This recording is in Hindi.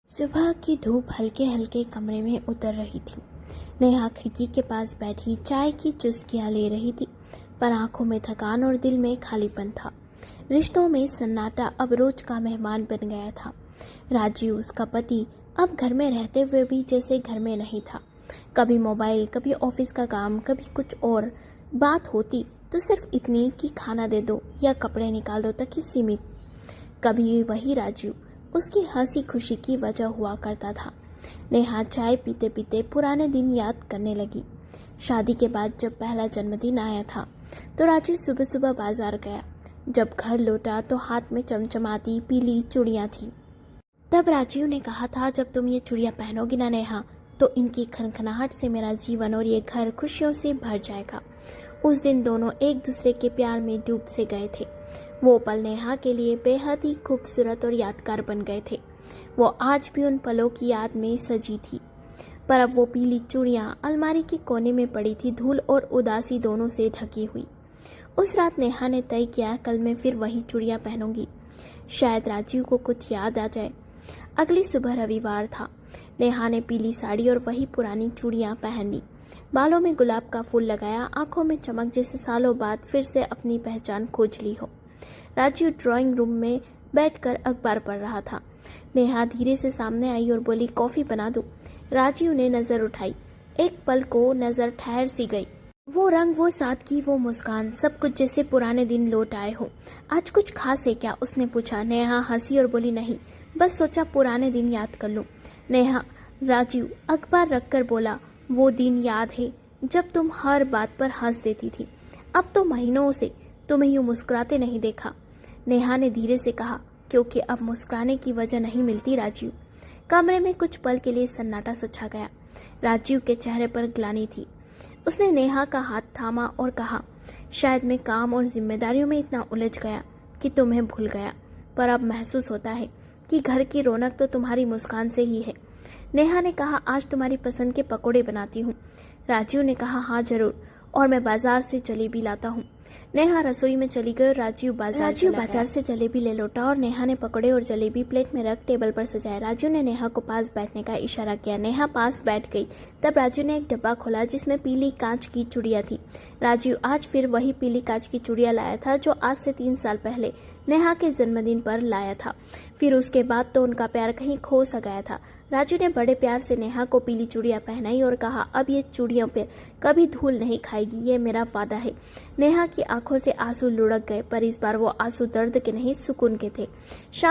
सुबह की धूप हल्के हल्के कमरे में उतर रही थी। नेहा खिड़की के पास बैठी चाय की चुस्कियां ले रही थी, पर आंखों में थकान और दिल में खालीपन था। रिश्तों में सन्नाटा अब रोज का मेहमान बन गया था। राजीव, उसका पति, अब घर में रहते हुए भी जैसे घर में नहीं था। कभी मोबाइल, कभी ऑफिस का काम, कभी कुछ और। बात होती तो सिर्फ इतनी कि खाना दे दो या कपड़े निकाल दो तक ही सीमित। कभी वही राजीव उसकी हंसी खुशी की वजह हुआ करता था। नेहा चाय पीते पीते पुराने दिन याद करने लगी। शादी के बाद जब पहला जन्मदिन आया था तो राजीव सुबह सुबह बाजार गया। जब घर लौटा तो हाथ में चमचमाती पीली चूड़ियां थी। तब राजीव ने कहा था, जब तुम ये चूड़ियां पहनोगी ना नेहा, तो इनकी खनखनाहट से मेरा जीवन और ये घर खुशियों से भर जाएगा। उस दिन दोनों एक दूसरे के प्यार में डूब से गए थे। वो पल नेहा के लिए बेहद ही खूबसूरत और यादगार बन गए थे। वो आज भी उन पलों की याद में सजी थी। पर अब वो पीली चूड़ियां अलमारी के कोने में पड़ी थी, धूल और उदासी दोनों से ढकी हुई। उस रात नेहा ने तय किया, कल मैं फिर वही चूड़ियां पहनूंगी। शायद राजीव को कुछ याद आ जाए। अगली सुबह रविवार था। नेहा ने पीली साड़ी और वही पुरानी चूड़ियां पहन ली। बालों में गुलाब का फूल लगाया, आंखों में चमक जैसे सालों बाद फिर से अपनी पहचान खोज ली हो। राजीव ड्राइंग रूम में बैठकर अखबार पढ़ रहा था। नेहा धीरे से सामने आई और बोली, कॉफी बना दूं? राजीव ने नजर उठाई। एक पल को नजर ठहर सी गई। वो रंग, वो सादगी, वो मुस्कान, सब कुछ जैसे पुराने दिन लौट आए हो। आज कुछ खास है क्या? उसने पूछा। नेहा हंसी और बोली, नहीं, बस सोचा पुराने दिन याद कर लूं। राजीव अखबार रखकर बोला, वो दिन याद है जब तुम हर बात पर हंस देती थी। अब तो महीनों से तुम्हें यूं मुस्कुराते नहीं देखा। नेहा ने धीरे से कहा, क्योंकि अब मुस्कुराने की वजह नहीं मिलती राजीव। कमरे में कुछ पल के लिए सन्नाटा सा छा गया। राजीव के चेहरे पर ग्लानि थी। उसने नेहा का हाथ थामा और कहा, शायद मैं काम और जिम्मेदारियों में इतना उलझ गया कि तुम्हें भूल गया, पर अब महसूस होता है कि घर की रौनक तो तुम्हारी मुस्कान से ही है। नेहा ने कहा, आज तुम्हारी पसंद के पकोड़े बनाती हूँ। राजीव ने कहा, हाँ जरूर, और मैं बाजार से जलेबी लाता हूँ। नेहा रसोई में चली गई और राजीव बाजार से जलेबी ले लौटा और नेहा ने पकोड़े और जलेबी प्लेट में रख टेबल पर सजाया। राजीव ने नेहा को पास बैठने का इशारा किया। नेहा पास बैठ गई। तब राजीव ने एक डब्बा खोला जिसमें पीली कांच की चूड़ियां थी। राजीव आज फिर वही पीली कांच की चूड़ियां लाया था जो आज से 3 साल पहले नेहा के जन्मदिन पर लाया था। फिर उसके बाद तो उनका प्यार कहीं खो सा गया था। राजू ने बड़े प्यार से नेहा को पीली चूड़ियां पहनाई और कहा, अब ये चूड़ियों पर कभी धूल नहीं खाएगी, ये मेरा वादा है। नेहा की आंखों से आंसू लुढ़क गए, पर इस बार वो आंसू दर्द के नहीं, सुकून के थे।